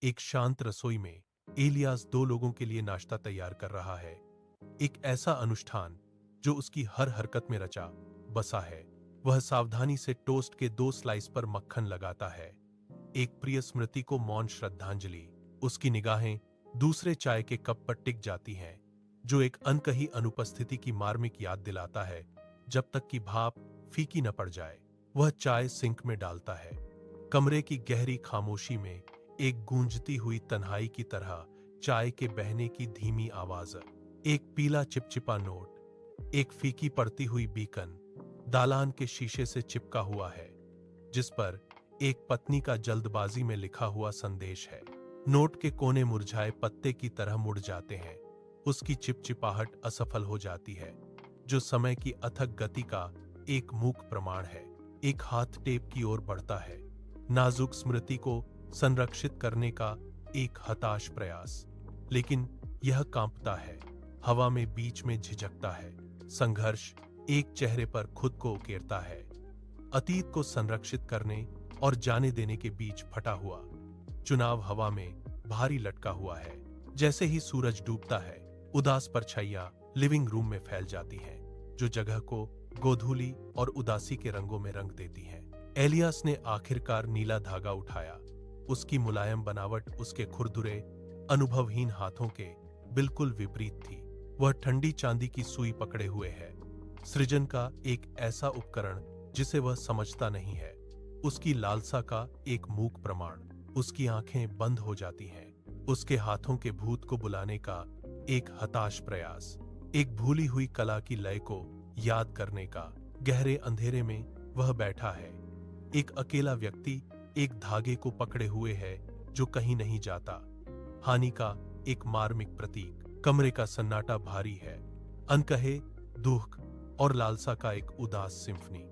एक शांत रसोई में एलियास दो लोगों के लिए नाश्ता तैयार कर रहा है। एक ऐसा अनुष्ठान जो उसकी हर हरकत में रचा बसा है। वह सावधानी से टोस्ट के दो स्लाइस पर मक्खन लगाता है, एक प्रिय स्मृति को मौन श्रद्धांजलि। उसकी निगाहें दूसरे चाय के कप पर टिक जाती हैं, जो एक अनकही अनुपस्थिति की मार्मिक याद दिलाता है, जब तक कि भाप फीकी न पड़ जाए। वह चाय सिंक में डालता है। कमरे की गहरी खामोशी में एक गूंजती हुई तन्हाई की तरह चाय के बहने की धीमी आवाज, एक पीला चिपचिपा नोट, एक फीकी पड़ती हुई बीकन दालान के शीशे से चिपका हुआ है, जिस पर एक पत्नी का जल्दबाजी में लिखा हुआ संदेश है। नोट के कोने मुरझाए पत्ते की तरह मुड़ जाते हैं। उसकी चिपचिपाहट असफल हो जाती है, जो समय की अथक गति का एक मूक प्रमाण है। एक हाथ टेप की ओर बढ़ता है, नाजुक स्मृति को संरक्षित करने का एक हताश प्रयास। लेकिन यह कांपता है, हवा में बीच में झिझकता है। संघर्ष एक चेहरे पर खुद को उकेरता है, अतीत को संरक्षित करने और जाने देने के बीच फटा हुआ चुनाव हवा में भारी लटका हुआ है। जैसे ही सूरज डूबता है, उदास परछाइयां लिविंग रूम में फैल जाती हैं, जो जगह को गोधूली और उदासी के रंगों में रंग देती हैं। एलियास ने आखिरकार नीला धागा उठाया। उसकी मुलायम बनावट उसके खुरदुरे अनुभवहीन हाथों के बिल्कुल विपरीत थी। वह ठंडी चांदी की सुई पकड़े हुए है, सृजन का एक ऐसा उपकरण जिसे वह समझता नहीं है, उसकी लालसा का एक मूक प्रमाण। उसकी आंखें बंद हो जाती हैं, उसके हाथों के भूत को बुलाने का एक हताश प्रयास, एक भूली हुई कला की लय को याद करने का। गहरे अंधेरे में वह बैठा है, एक अकेला व्यक्ति, एक धागे को पकड़े हुए है जो कहीं नहीं जाता। हानि का एक मार्मिक प्रतीक। कमरे का सन्नाटा भारी है, अनकहे दुख और लालसा का एक उदास सिम्फनी।